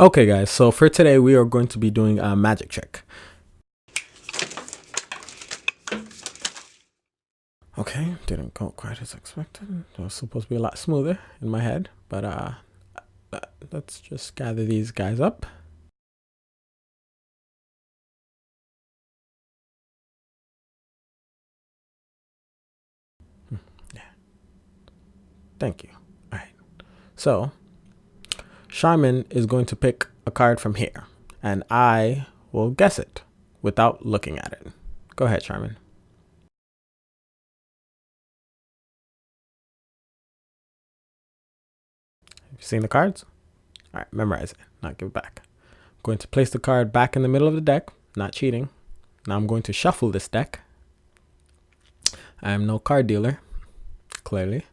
Okay guys, so for today we are going to be doing a magic trick. Okay, didn't go quite as expected. It was supposed to be a lot smoother in my head, but let's just gather these guys up. Yeah. Thank you. All right. So, Charmin is going to pick a card from here, and I will guess it without looking at it. Go ahead, Charmin. Have you seen the cards? All right, memorize it, not give it back. I'm going to place the card back in the middle of the deck, not cheating. Now I'm going to shuffle this deck. I am no card dealer, clearly.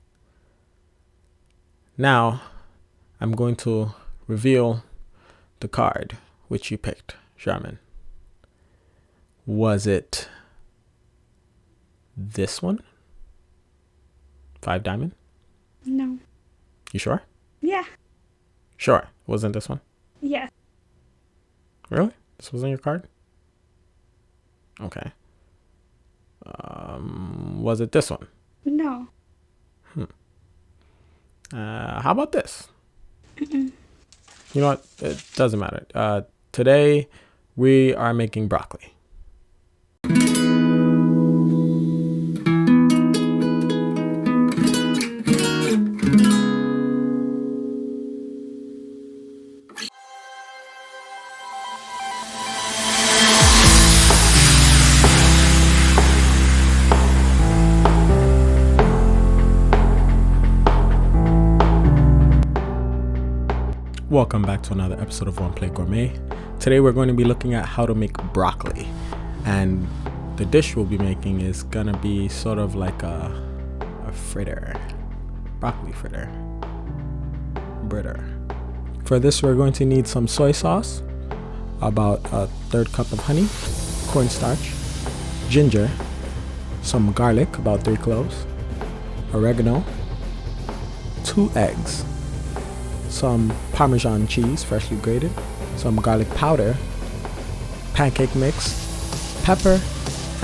Now I'm going to reveal the card which you picked, Charmin. Was it this one? 5 diamond? No. You sure? Yeah. Sure. Wasn't this one? Yes. Really? This wasn't your card? Okay. Was it this one? No. How about this? You know what? It doesn't matter. Today we are making broccoli. Welcome back to another episode of One Plate Gourmet. Today we're going to be looking at how to make broccoli, and the dish we'll be making is gonna be sort of like a fritter, broccoli fritter. For this we're going to need some soy sauce, about a 1/3 cup of honey, cornstarch, ginger, some garlic, about 3 cloves, oregano, 2 eggs, some Parmesan cheese, freshly grated, some garlic powder, pancake mix, pepper,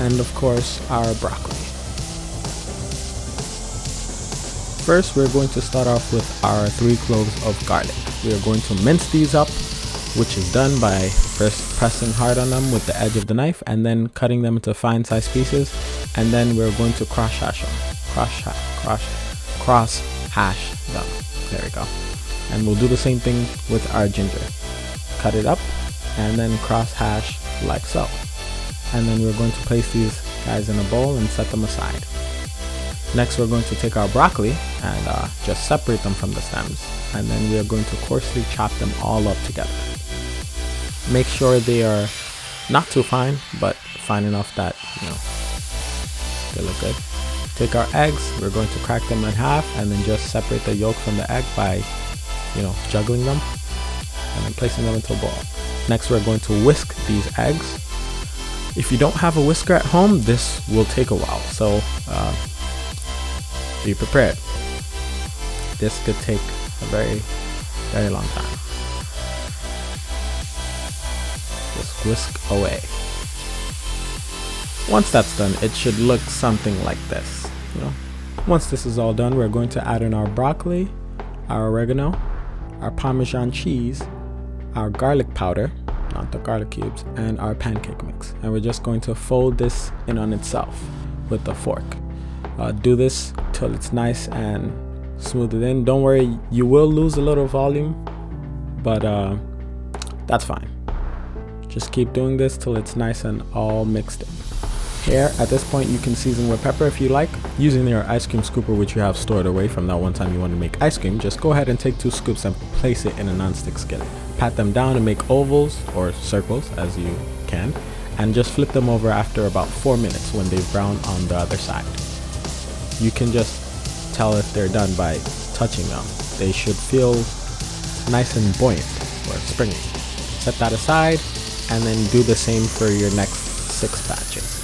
and of course our broccoli. First, we're going to start off with our 3 cloves of garlic. We are going to mince these up, which is done by first pressing hard on them with the edge of the knife and then cutting them into fine sized pieces, and then we're going to cross hash them. There we go. And we'll do the same thing with our ginger. Cut it up and then cross hash like so. And then we're going to place these guys in a bowl and set them aside. Next, we're going to take our broccoli and just separate them from the stems. And then we are going to coarsely chop them all up together. Make sure they are not too fine, but fine enough that, they look good. Take our eggs, we're going to crack them in half and then just separate the yolk from the egg by juggling them and then placing them into a bowl. Next, we're going to whisk these eggs. If you don't have a whisker at home, this will take a while, so be prepared. This could take a very, very long time. Just whisk away. Once that's done, it should look something like this. Once this is all done, we're going to add in our broccoli, our oregano, our Parmesan cheese, our garlic powder, not the garlic cubes, and our pancake mix. And we're just going to fold this in on itself with a fork. Do this till it's nice and smoothed in. Don't worry, you will lose a little volume, but that's fine. Just keep doing this till it's nice and all mixed in. Here, at this point, you can season with pepper if you like. Using your ice cream scooper, which you have stored away from that one time you want to make ice cream, just go ahead and take 2 scoops and place it in a non-stick skillet. Pat them down and make ovals or circles as you can, and just flip them over after about 4 minutes when they've browned on the other side. You can just tell if they're done by touching them. They should feel nice and buoyant or springy. Set that aside and then do the same for your next 6 batches.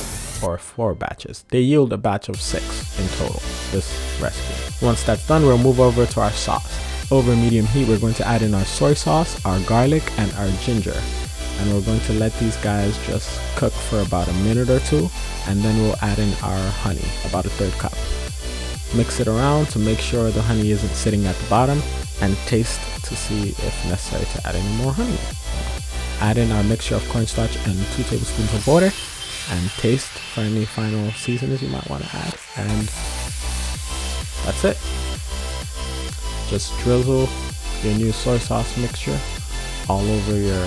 Or 4 batches. They yield a batch of 6 in total, this recipe. Once that's done, we'll move over to our sauce. over medium heat, we're going to add in our soy sauce, our garlic, and our ginger. And we're going to let these guys just cook for about a minute or two, and then we'll add in our honey, about a 1/3 cup. Mix it around to make sure the honey isn't sitting at the bottom, and taste to see if necessary to add any more honey. Add in our mixture of cornstarch and 2 tablespoons of water, and taste for any final seasonings you might want to add. And that's it. Just drizzle your new soy sauce mixture all over your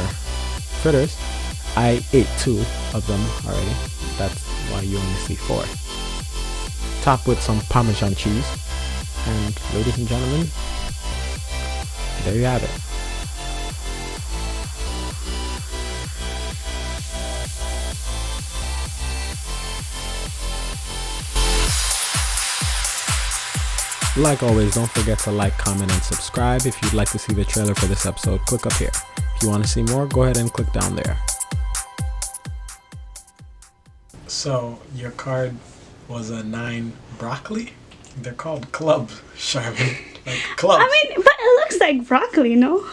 fritters. I ate 2 of them already. That's why you only see 4. Top with some Parmesan cheese. And ladies and gentlemen, there you have it. Like always, don't forget to like, comment, and subscribe. If you'd like to see the trailer for this episode, click up here. If you want to see more, go ahead and click down there. So, your card was a 9 broccoli? They're called cloves, Charmin. Like cloves. I mean, but it looks like broccoli, no?